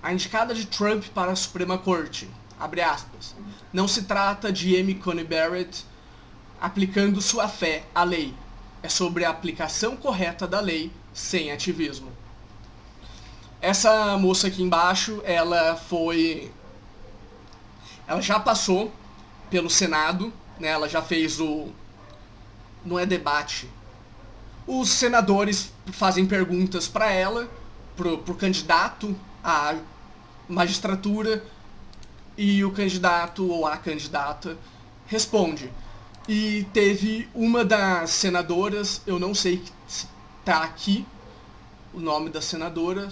a indicada de Trump para a Suprema Corte, abre aspas, não se trata de Amy Coney Barrett aplicando sua fé à lei. É sobre a aplicação correta da lei, sem ativismo. Essa moça aqui embaixo, ela já passou pelo Senado, né? Ela já fez não é debate. Os senadores fazem perguntas para ela, pro candidato à magistratura, e o candidato ou a candidata responde. E teve uma das senadoras, eu não sei se tá aqui o nome da senadora,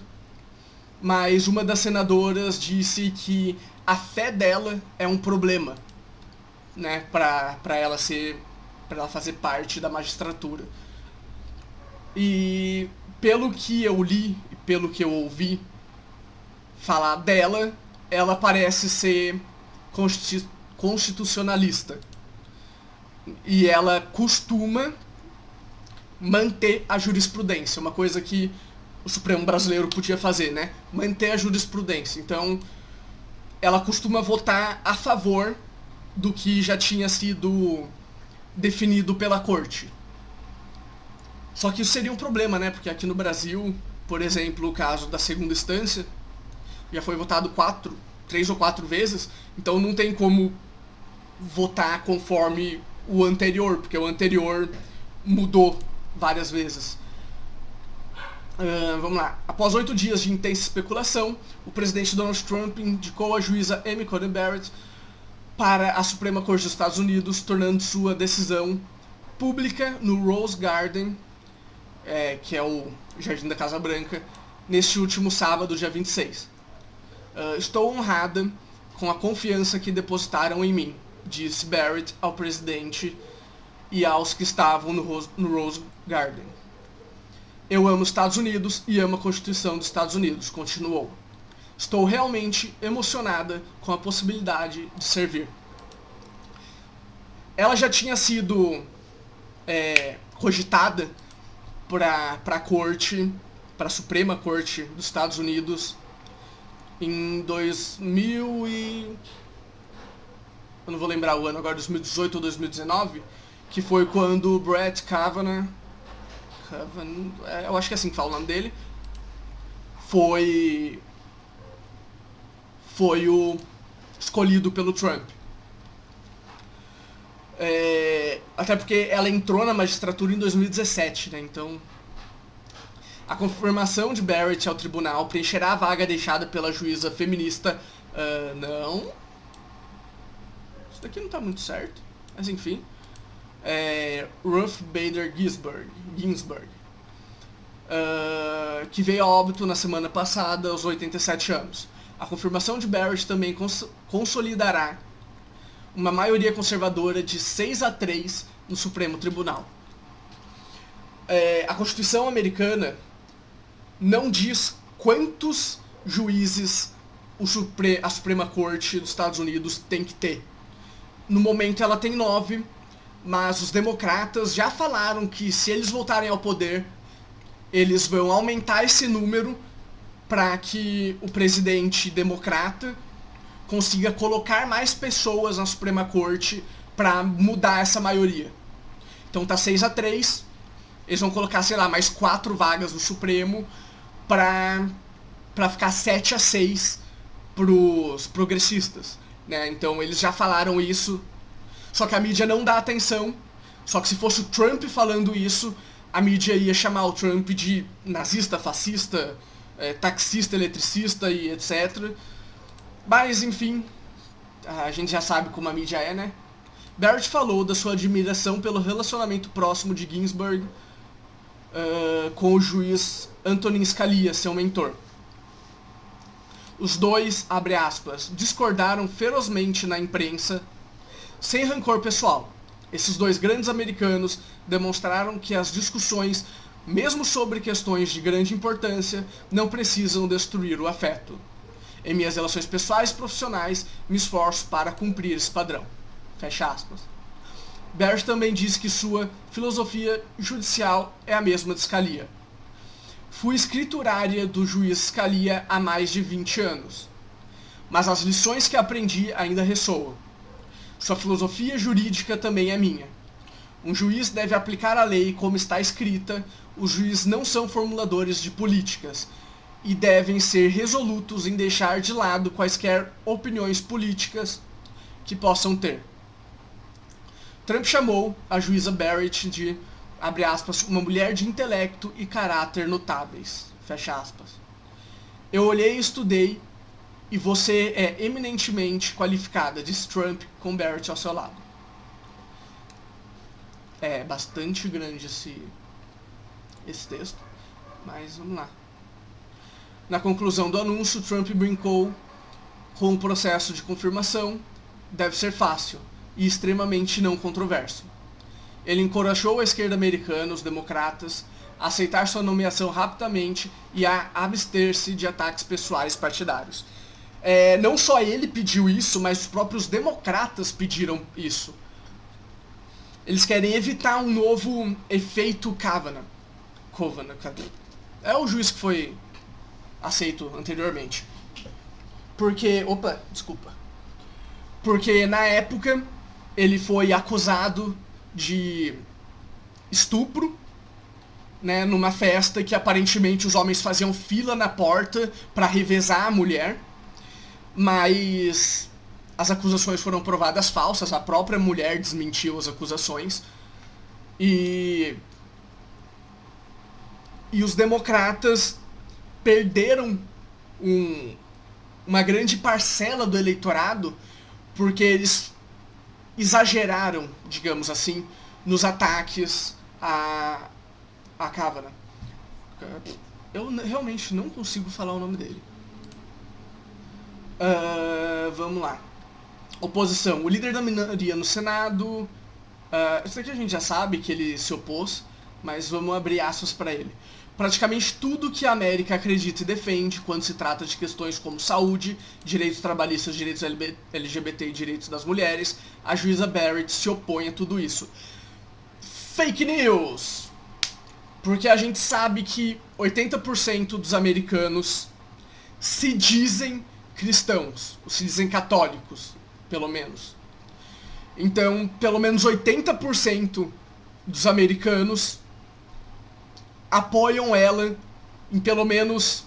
mas uma das senadoras disse que a fé dela é um problema, né, para ela fazer parte da magistratura. E pelo que eu li e pelo que eu ouvi falar dela, ela parece ser constitucionalista. E ela costuma manter a jurisprudência, uma coisa que o Supremo brasileiro podia fazer, né? Manter a jurisprudência. Então, ela costuma votar a favor do que já tinha sido definido pela corte. Só que isso seria um problema, né? Porque aqui no Brasil, por exemplo, o caso da segunda instância já foi votado 3 ou 4 vezes, então não tem como votar conforme o anterior, porque o anterior mudou várias vezes. Vamos lá. Após 8 dias de intensa especulação, o presidente Donald Trump indicou a juíza Amy Coney Barrett para a Suprema Corte dos Estados Unidos, tornando sua decisão pública no Rose Garden, que é o Jardim da Casa Branca, neste último sábado, dia 26. Estou honrada com a confiança que depositaram em mim, disse Barrett ao presidente e aos que estavam no Rose Garden. Eu amo os Estados Unidos e amo a Constituição dos Estados Unidos, continuou. Estou realmente emocionada com a possibilidade de servir. Ela já tinha sido cogitada para a corte, para a Suprema Corte dos Estados Unidos em 2000 e... eu não vou lembrar o ano agora, 2018 ou 2019, que foi quando Brett Kavanaugh, eu acho que é assim que fala o nome dele, foi o escolhido pelo Trump. Até porque ela entrou na magistratura em 2017, né? Então, a confirmação de Barrett ao tribunal preencherá a vaga deixada pela juíza feminista. Não. Isso daqui não tá muito certo. Mas enfim. Ruth Bader Ginsburg. Que veio a óbito na semana passada, aos 87 anos. A confirmação de Barrett também consolidará uma maioria conservadora de 6-3 no Supremo Tribunal. A Constituição americana não diz quantos juízes a Suprema Corte dos Estados Unidos tem que ter. No momento ela tem 9, mas os democratas já falaram que se eles voltarem ao poder, eles vão aumentar esse número para que o presidente democrata consiga colocar mais pessoas na Suprema Corte para mudar essa maioria. Então tá 6-3, eles vão colocar, sei lá, mais 4 vagas no Supremo para ficar 7-6 pros progressistas, né? Então eles já falaram isso, só que a mídia não dá atenção. Só que se fosse o Trump falando isso, a mídia ia chamar o Trump de nazista, fascista, taxista, eletricista e etc. Mas enfim, a gente já sabe como a mídia é, né? Barrett falou da sua admiração pelo relacionamento próximo de Ginsburg com o juiz Antonin Scalia, seu mentor. Os dois, abre aspas, discordaram ferozmente na imprensa, sem rancor pessoal. Esses dois grandes americanos demonstraram que as discussões, mesmo sobre questões de grande importância, não precisam destruir o afeto. Em minhas relações pessoais e profissionais, me esforço para cumprir esse padrão. Fecha aspas. Barrett também disse que sua filosofia judicial é a mesma de Scalia. Fui escriturária do juiz Scalia há mais de 20 anos, mas as lições que aprendi ainda ressoam. Sua filosofia jurídica também é minha. Um juiz deve aplicar a lei como está escrita, os juízes não são formuladores de políticas, e devem ser resolutos em deixar de lado quaisquer opiniões políticas que possam ter. Trump chamou a juíza Barrett de, abre aspas, uma mulher de intelecto e caráter notáveis, fecha aspas. Eu olhei e estudei, e você é eminentemente qualificada, disse Trump com Barrett ao seu lado. É bastante grande esse texto, mas vamos lá. Na conclusão do anúncio, Trump brincou com o processo de confirmação. Deve ser fácil e extremamente não controverso. Ele encorajou a esquerda americana, os democratas, a aceitar sua nomeação rapidamente e a abster-se de ataques pessoais partidários. Não só ele pediu isso, mas os próprios democratas pediram isso. Eles querem evitar um novo efeito Kavanaugh. É o juiz que foi aceito anteriormente. Porque na época ele foi acusado de estupro, né, numa festa que aparentemente os homens faziam fila na porta para revezar a mulher, mas as acusações foram provadas falsas, a própria mulher desmentiu as acusações, e os democratas perderam uma grande parcela do eleitorado porque eles exageraram, digamos assim, nos ataques a Kavanaugh. Eu realmente não consigo falar o nome dele. Vamos lá. Oposição. O líder da minoria no Senado. Isso aqui a gente já sabe que ele se opôs, mas vamos abrir aspas para ele. Praticamente tudo que a América acredita e defende quando se trata de questões como saúde, direitos trabalhistas, direitos LGBT e direitos das mulheres, a juíza Barrett se opõe a tudo isso. Fake news! Porque a gente sabe que 80% dos americanos se dizem cristãos, ou se dizem católicos, pelo menos. Então, pelo menos 80% dos americanos apoiam ela em pelo menos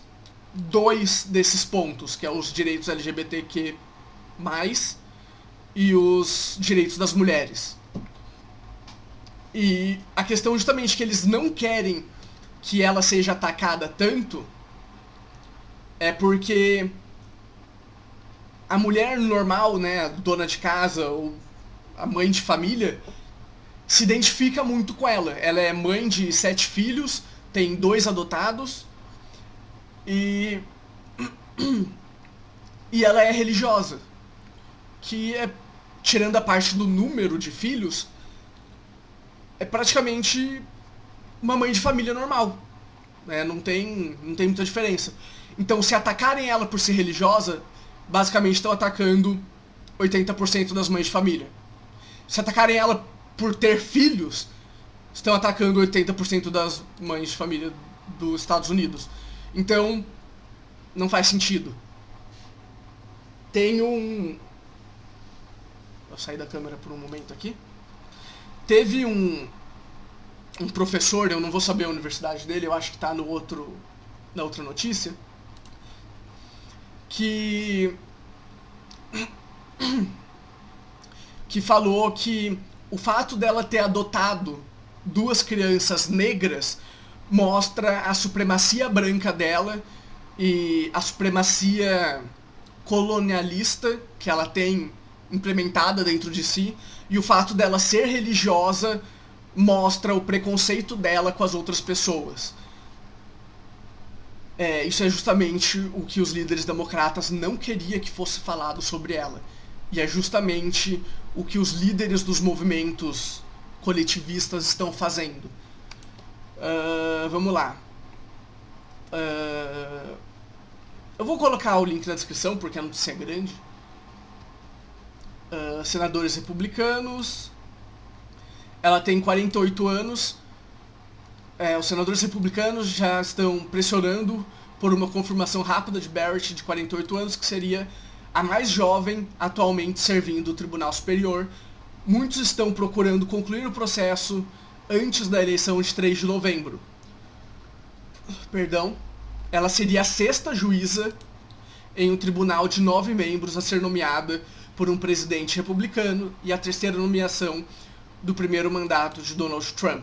2 desses pontos, que é os direitos LGBTQ+, e os direitos das mulheres. E a questão justamente que eles não querem que ela seja atacada tanto é porque a mulher normal, né, dona de casa ou a mãe de família, se identifica muito com ela. Ela é mãe de 7 filhos, tem 2 adotados e ela é religiosa, que é, tirando a parte do número de filhos, é praticamente uma mãe de família normal, né? Não tem muita diferença. Então, se atacarem ela por ser religiosa, basicamente estão atacando 80% das mães de família. Se atacarem ela por ter filhos, estão atacando 80% das mães de família dos Estados Unidos. Então, não faz sentido. Tem um... Vou sair da câmera por um momento aqui. Teve um professor, eu não vou saber a universidade dele, eu acho que está na outra notícia, que falou que o fato dela ter adotado 2 crianças negras mostra a supremacia branca dela e a supremacia colonialista que ela tem implementada dentro de si, e o fato dela ser religiosa mostra o preconceito dela com as outras pessoas. Isso é justamente o que os líderes democratas não queriam que fosse falado sobre ela. E é justamente o que os líderes dos movimentos coletivistas estão fazendo. Vamos lá. Eu vou colocar o link na descrição, porque a notícia é grande. Senadores republicanos. Ela tem 48 anos. Os senadores republicanos já estão pressionando por uma confirmação rápida de Barrett, de 48 anos, que seria a mais jovem atualmente servindo o Tribunal Superior. Muitos estão procurando concluir o processo antes da eleição de 3 de novembro. Ela seria a 6ª juíza em um tribunal de 9 membros a ser nomeada por um presidente republicano e a 3ª nomeação do primeiro mandato de Donald Trump.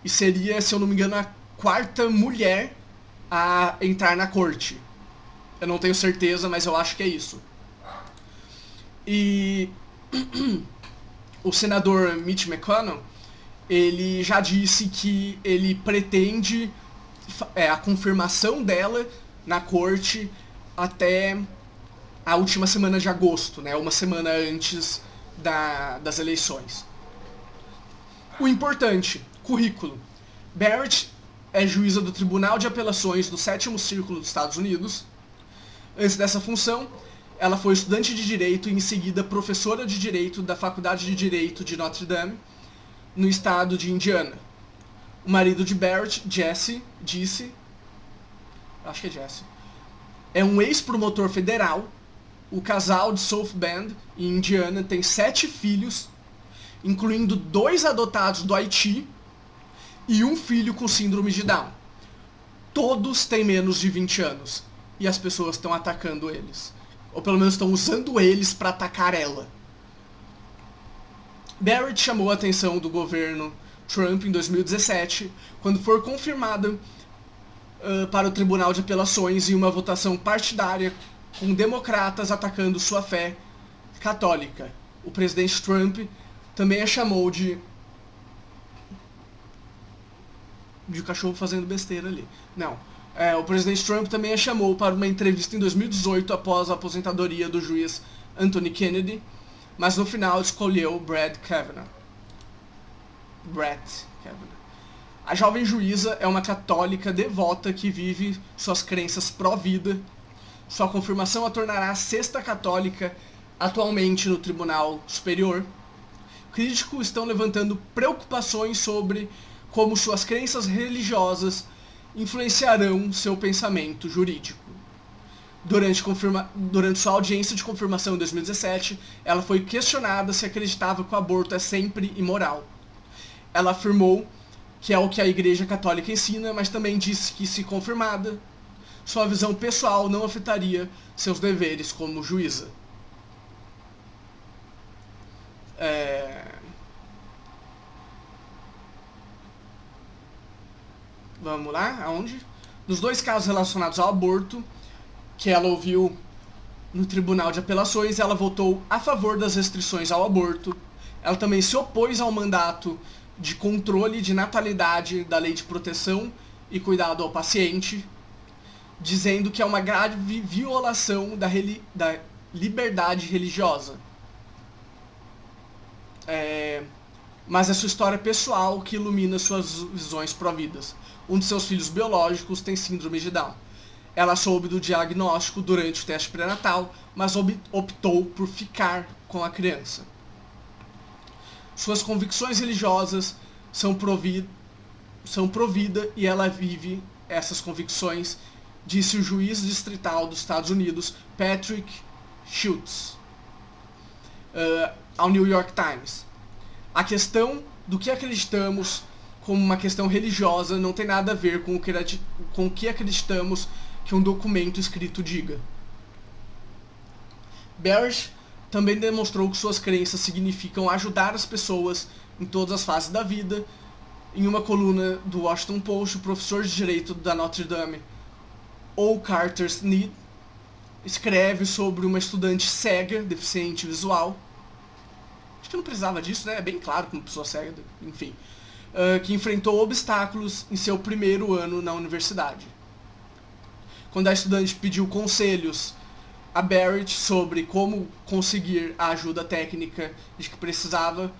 E seria, se eu não me engano, a 4ª mulher a entrar na corte. Eu não tenho certeza, mas eu acho que é isso. E o senador Mitch McConnell, ele já disse que ele pretende a confirmação dela na corte até a última semana de agosto, né? Uma semana antes das eleições. O importante, currículo. Barrett é juíza do Tribunal de Apelações do 7º Círculo dos Estados Unidos. Antes dessa função, ela foi estudante de Direito e em seguida professora de Direito da Faculdade de Direito de Notre Dame, no estado de Indiana. O marido de Barrett, Jesse, é um ex-promotor federal. O casal de South Bend, em Indiana, tem 7 filhos, incluindo 2 adotados do Haiti e um filho com síndrome de Down. Todos têm menos de 20 anos e as pessoas estão atacando eles. Ou pelo menos estão usando eles para atacar ela. Barrett chamou a atenção do governo Trump em 2017, quando foi confirmada para o Tribunal de Apelações em uma votação partidária com democratas atacando sua fé católica. O presidente Trump também a chamou de cachorro fazendo besteira ali. Não. O presidente Trump também a chamou para uma entrevista em 2018 após a aposentadoria do juiz Anthony Kennedy, mas no final escolheu Brett Kavanaugh. A jovem juíza é uma católica devota que vive suas crenças pró-vida. Sua confirmação a tornará a 6ª católica atualmente no Tribunal Superior. Críticos estão levantando preocupações sobre como suas crenças religiosas influenciarão seu pensamento jurídico. Durante sua audiência de confirmação em 2017, ela foi questionada se acreditava que o aborto é sempre imoral. Ela afirmou que é o que a Igreja Católica ensina, mas também disse que, se confirmada, sua visão pessoal não afetaria seus deveres como juíza. Vamos lá, aonde? Nos 2 casos relacionados ao aborto, que ela ouviu no Tribunal de Apelações, ela votou a favor das restrições ao aborto. Ela também se opôs ao mandato de controle de natalidade da Lei de Proteção e Cuidado ao Paciente, dizendo que é uma grave violação da liberdade religiosa. Mas é sua história pessoal que ilumina suas visões pró-vidas. Um de seus filhos biológicos tem síndrome de Down. Ela soube do diagnóstico durante o teste pré-natal, mas optou por ficar com a criança. Suas convicções religiosas são provida e ela vive essas convicções, disse o juiz distrital dos Estados Unidos, Patrick Schultz, ao New York Times. A questão do que acreditamos como uma questão religiosa não tem nada a ver com o que acreditamos que um documento escrito diga. Barrett também demonstrou que suas crenças significam ajudar as pessoas em todas as fases da vida. Em uma coluna do Washington Post, o professor de Direito da Notre Dame, O. Carter Snead, escreve sobre uma estudante cega, deficiente visual. Acho que não precisava disso, né? É bem claro que uma pessoa cega, enfim. Que enfrentou obstáculos em seu primeiro ano na universidade. Quando a estudante pediu conselhos a Barrett sobre como conseguir a ajuda técnica de que precisava,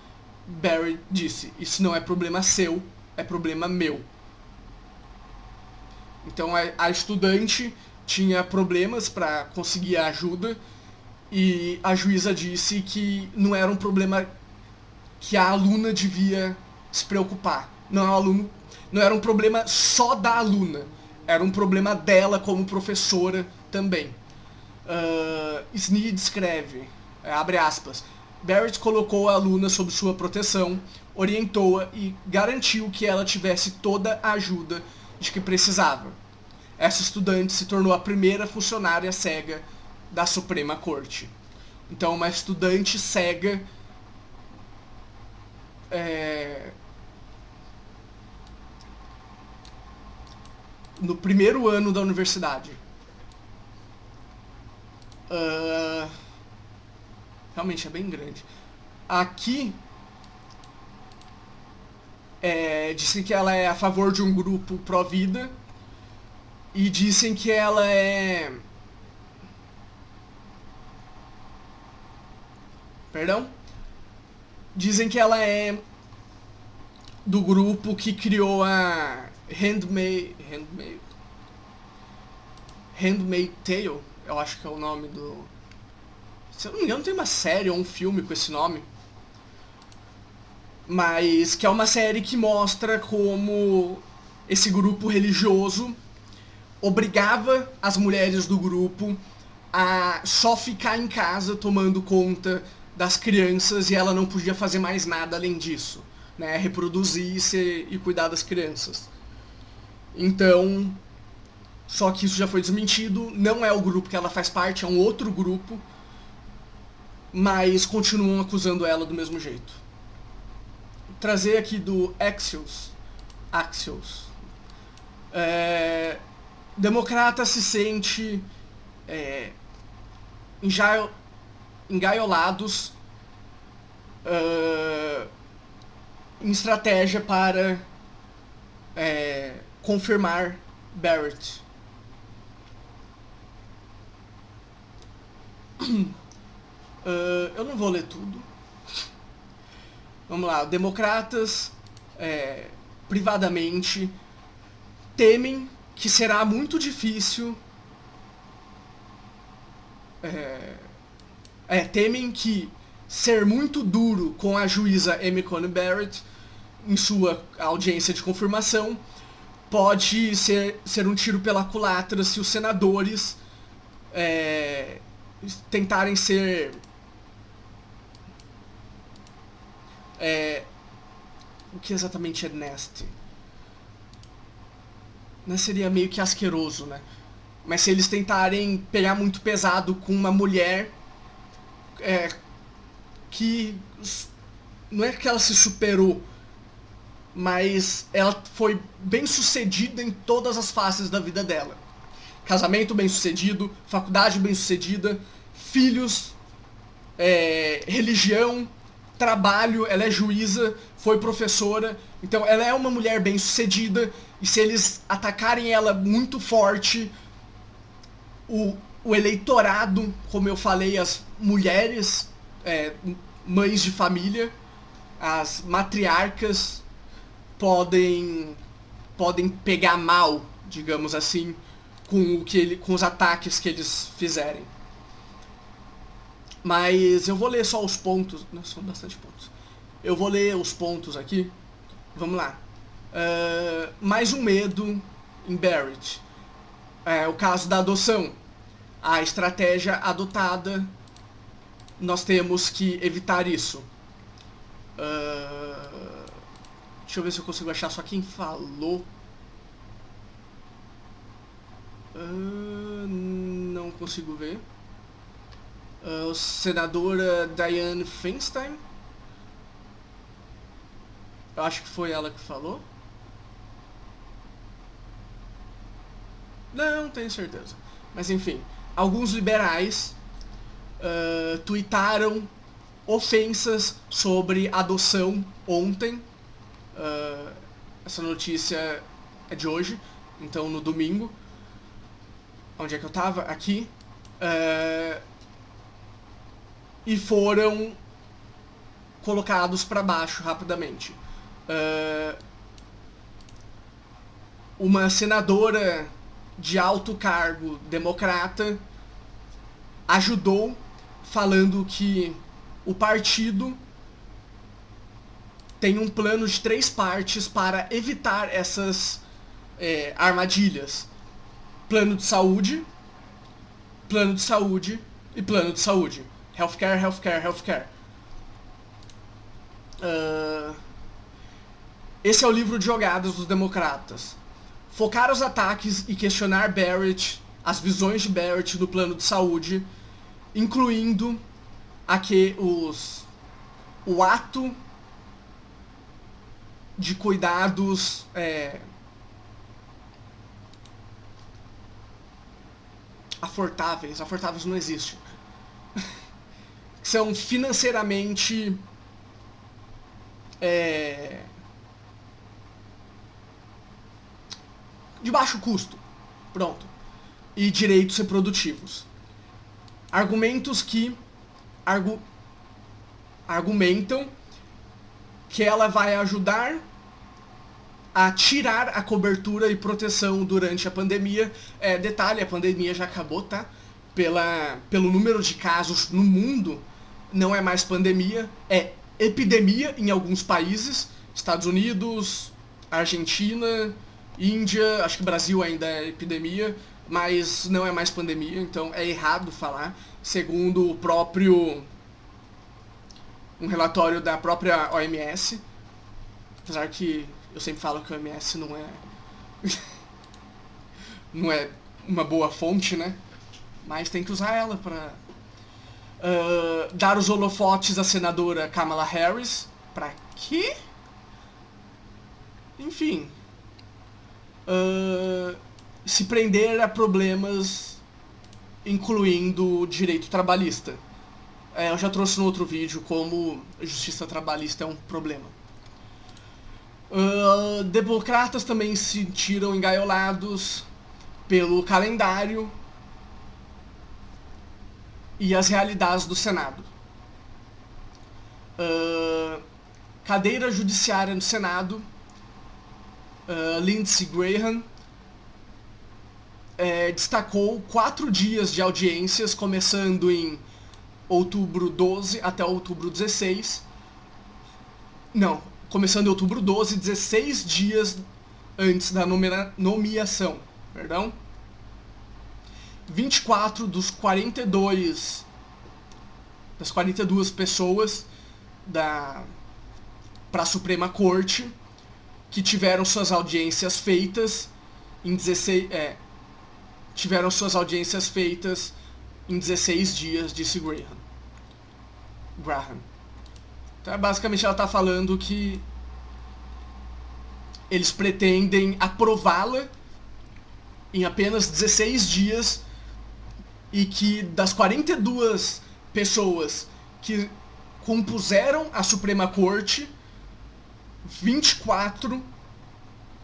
Barrett disse: "Isso não é problema seu, é problema meu." Então a estudante tinha problemas para conseguir a ajuda e a juíza disse que não era um problema que a aluna devia se preocupar. Não é o aluno Não era um problema só da aluna, era um problema dela como professora também. Snead escreve, abre aspas, Barrett colocou a aluna sob sua proteção, orientou-a e garantiu que ela tivesse toda a ajuda de que precisava. Essa estudante se tornou a primeira funcionária cega da Suprema Corte. Então, uma estudante cega no primeiro ano da universidade. Realmente é bem grande. Aqui dizem que ela é a favor de um grupo pró-vida e dizem que ela é... Perdão? Dizem que ela é do grupo que criou a Handmaid's Tale, eu acho que é o nome do... Se eu não me engano, tem uma série ou um filme com esse nome. Mas que é uma série que mostra como esse grupo religioso obrigava as mulheres do grupo a só ficar em casa tomando conta das crianças e ela não podia fazer mais nada além disso, né? Reproduzir e cuidar das crianças. Então, só que isso já foi desmentido, não é o grupo que ela faz parte, é um outro grupo, mas continuam acusando ela do mesmo jeito. Trazer aqui do Axios. Democrata se sente engaiolados em estratégia para confirmar Barrett. Eu não vou ler tudo. Vamos lá. Democratas, privadamente, temem que será muito difícil... temem que ser muito duro com a juíza Amy Coney Barrett em sua audiência de confirmação pode ser um tiro pela culatra se os senadores tentarem ser... o que exatamente é nasty? Não seria meio que asqueroso, né? Mas se eles tentarem pegar muito pesado com uma mulher que não é que ela se superou, mas ela foi bem sucedida em todas as faces da vida dela. Casamento bem sucedido, faculdade bem sucedida, filhos, religião, trabalho, ela é juíza, foi professora, então ela é uma mulher bem sucedida, e se eles atacarem ela muito forte, o eleitorado, como eu falei, as mulheres, mães de família, as matriarcas, podem pegar mal, digamos assim, com os ataques que eles fizerem. Mas eu vou ler só os pontos. Não, são bastante pontos. Eu vou ler os pontos aqui. Vamos lá. Mais um medo em Barrett. O caso da adoção. A estratégia adotada, nós temos que evitar isso. Deixa eu ver se eu consigo achar só quem falou. Não consigo ver. A senadora Dianne Feinstein. Eu acho que foi ela que falou. Não tenho certeza. Mas enfim, alguns liberais tuitaram ofensas sobre adoção ontem. Essa notícia é de hoje, então no domingo. Onde é que eu tava? Aqui. E foram colocados para baixo rapidamente. Uma senadora de alto cargo democrata ajudou, falando que o partido tem um plano de 3 partes para evitar essas armadilhas. Plano de saúde e plano de saúde. Healthcare, healthcare, healthcare. Esse é o livro de jogadas dos democratas. Focar os ataques e questionar Barrett, as visões de Barrett do plano de saúde, incluindo o ato de cuidados afortáveis não existe, que são financeiramente de baixo custo, pronto, e direitos reprodutivos. Argumentos que argumentam que ela vai ajudar a tirar a cobertura e proteção durante a pandemia. Detalhe, a pandemia já acabou, tá? Pelo número de casos no mundo, não é mais pandemia, é epidemia em alguns países. Estados Unidos, Argentina, Índia, acho que Brasil ainda é epidemia, mas não é mais pandemia, então é errado falar. Segundo um relatório da própria OMS, apesar que eu sempre falo que a OMS não é uma boa fonte, né? Mas tem que usar ela para dar os holofotes à senadora Kamala Harris. Pra quê? Enfim. Se prender a problemas incluindo direito trabalhista. Eu já trouxe no outro vídeo como a justiça trabalhista é um problema. Democratas também se sentiram engaiolados pelo calendário e as realidades do Senado. Cadeira judiciária no Senado, Lindsey Graham destacou 4 dias de audiências, começando em outubro 12 até outubro 16. Não, começando em outubro 12, 16 dias antes da nomeação. Perdão. 24 das 42 pessoas para a Suprema Corte que tiveram suas audiências feitas em 16 dias, disse Graham. Então, basicamente, ela está falando que eles pretendem aprová-la em apenas 16 dias e que das 42 pessoas que compuseram a Suprema Corte, 24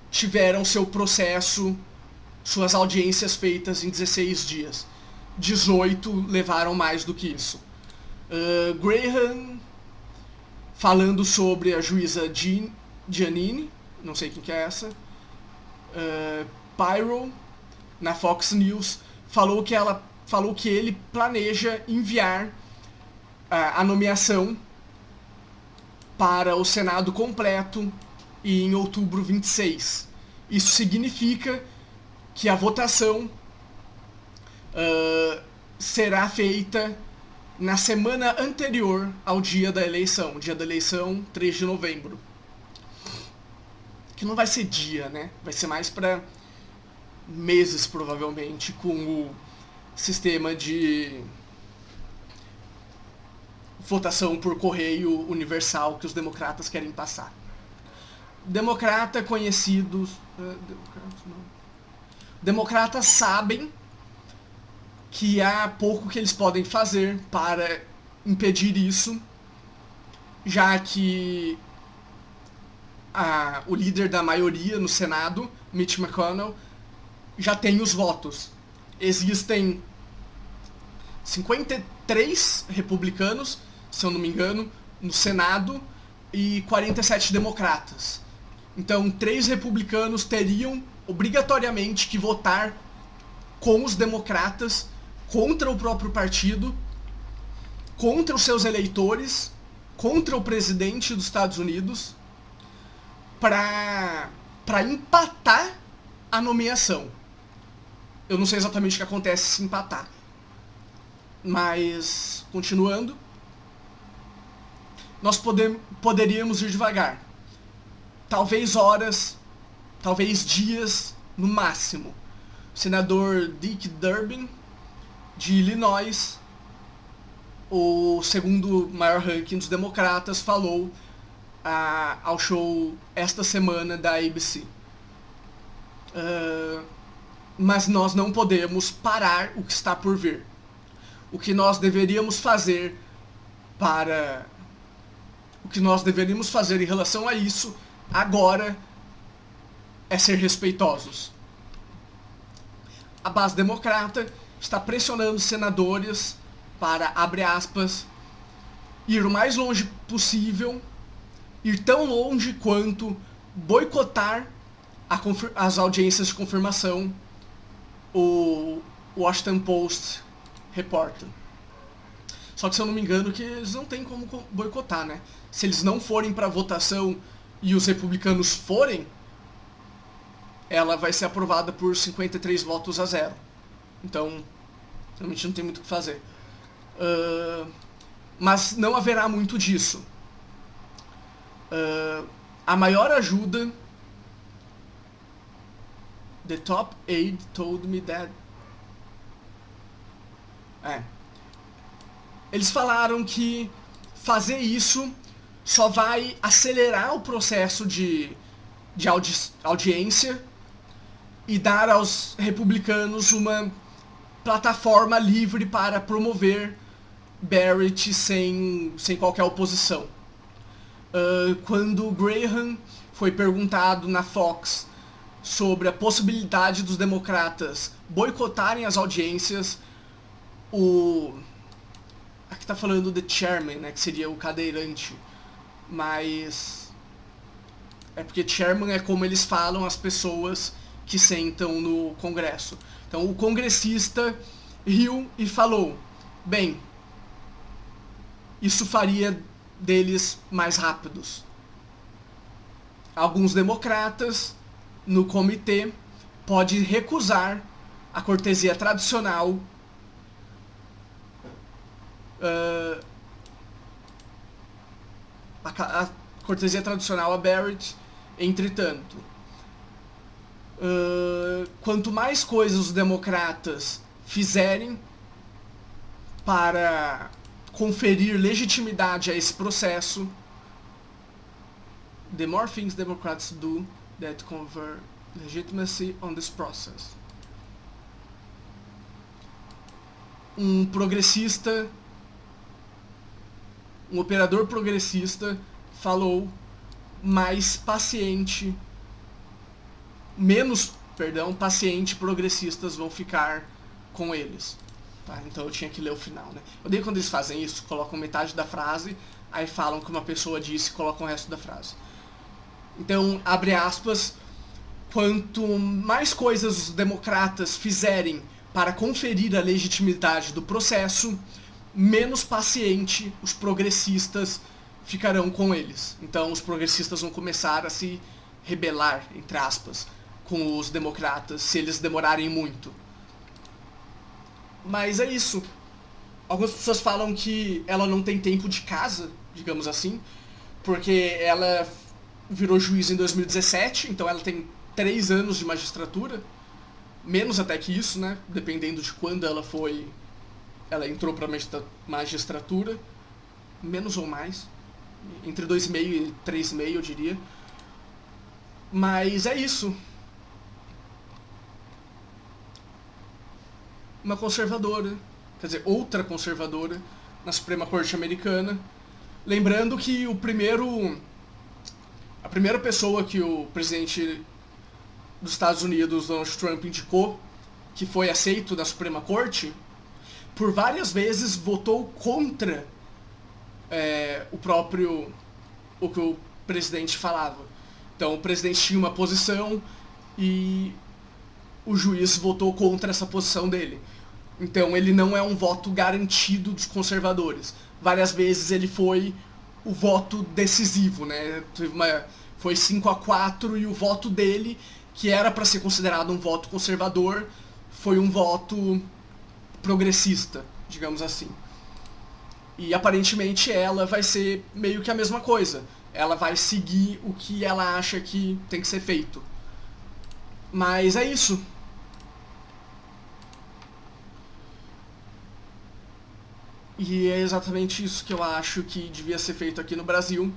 tiveram seu processo, suas audiências feitas em 16 dias. 18 levaram mais do que isso. Graham falando sobre a juíza Giannini, não sei quem que é essa, Pyro, na Fox News, falou que ele planeja enviar a nomeação para o Senado completo em outubro 26. Isso significa que a votação será feita na semana anterior ao dia da eleição. Dia da eleição, 3 de novembro. Que não vai ser dia, né? Vai ser mais para meses, provavelmente, com o sistema de votação por correio universal que os democratas querem passar. Democrata conhecidos... Democratas sabem que há pouco que eles podem fazer para impedir isso, já que o líder da maioria no Senado, Mitch McConnell, já tem os votos. Existem 53 republicanos, se eu não me engano, no Senado e 47 democratas. Então, 3 republicanos teriam obrigatoriamente que votar com os democratas contra o próprio partido, contra os seus eleitores, contra o presidente dos Estados Unidos, para empatar a nomeação. Eu não sei exatamente o que acontece se empatar. Mas, continuando, nós poderíamos ir devagar. Talvez horas, talvez dias no máximo. O senador Dick Durbin, de Illinois, o segundo maior ranking dos democratas, falou ao show esta semana da ABC. Mas nós não podemos parar o que está por vir. O que nós deveríamos fazer em relação a isso agora é ser respeitosos. A base democrata está pressionando os senadores para, abre aspas, ir o mais longe possível, ir tão longe quanto boicotar as audiências de confirmação, o Washington Post reporta. Só que, se eu não me engano, que eles não têm como boicotar, né? Se eles não forem para votação e os republicanos forem, ela vai ser aprovada por 53 votos a 0. Então, realmente não tem muito o que fazer. Mas não haverá muito disso. A maior ajuda... The top aide told me that... Eles falaram que fazer isso só vai acelerar o processo de audiência e dar aos republicanos uma plataforma livre para promover Barrett sem qualquer oposição. Quando Graham foi perguntado na Fox sobre a possibilidade dos democratas boicotarem as audiências, aqui tá falando the chairman, né, que seria o cadeirante, mas é porque chairman é como eles falam as pessoas que sentam no Congresso. Então o congressista riu e falou: bem, isso faria deles mais rápidos. Alguns democratas no comitê podem recusar a cortesia tradicional a cortesia tradicional a Barrett. Entretanto, quanto mais coisas os democratas fizerem para conferir legitimidade a esse processo, the more things Democrats do that confer legitimacy on this process. Um operador progressista falou menos paciente progressistas vão ficar com eles. Tá? Então eu tinha que ler o final, né? Eu odeio quando eles fazem isso, colocam metade da frase, aí falam que uma pessoa disse e colocam o resto da frase. Então, abre aspas, quanto mais coisas os democratas fizerem para conferir a legitimidade do processo, menos paciente os progressistas ficarão com eles. Então os progressistas vão começar a se rebelar, entre aspas, com os democratas se eles demorarem muito. Mas é isso. Algumas pessoas falam que ela não tem tempo de casa, digamos assim, porque ela virou juiz em 2017, então ela tem 3 anos de magistratura, menos até que isso, né? Dependendo de quando ela entrou para magistratura, menos ou mais, entre 2,5 e 3,5 eu diria. Mas é isso. Uma conservadora, quer dizer, outra conservadora na Suprema Corte Americana. Lembrando que a primeira pessoa que o presidente dos Estados Unidos, Donald Trump, indicou, que foi aceito na Suprema Corte, por várias vezes votou contra o que o presidente falava. Então o presidente tinha uma posição e o juiz votou contra essa posição dele. Então ele não é um voto garantido dos conservadores. Várias vezes ele foi o voto decisivo, né? Teve uma Foi 5-4 e o voto dele, que era para ser considerado um voto conservador, foi um voto progressista, digamos assim. E aparentemente ela vai ser meio que a mesma coisa. Ela vai seguir o que ela acha que tem que ser feito. Mas é isso. E é exatamente isso que eu acho que devia ser feito aqui no Brasil.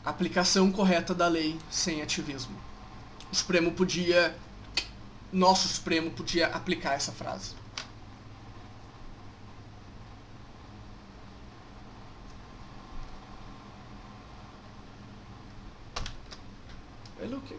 Aplicação correta da lei sem ativismo. O Supremo podia... Nosso Supremo podia aplicar essa frase. É o quê?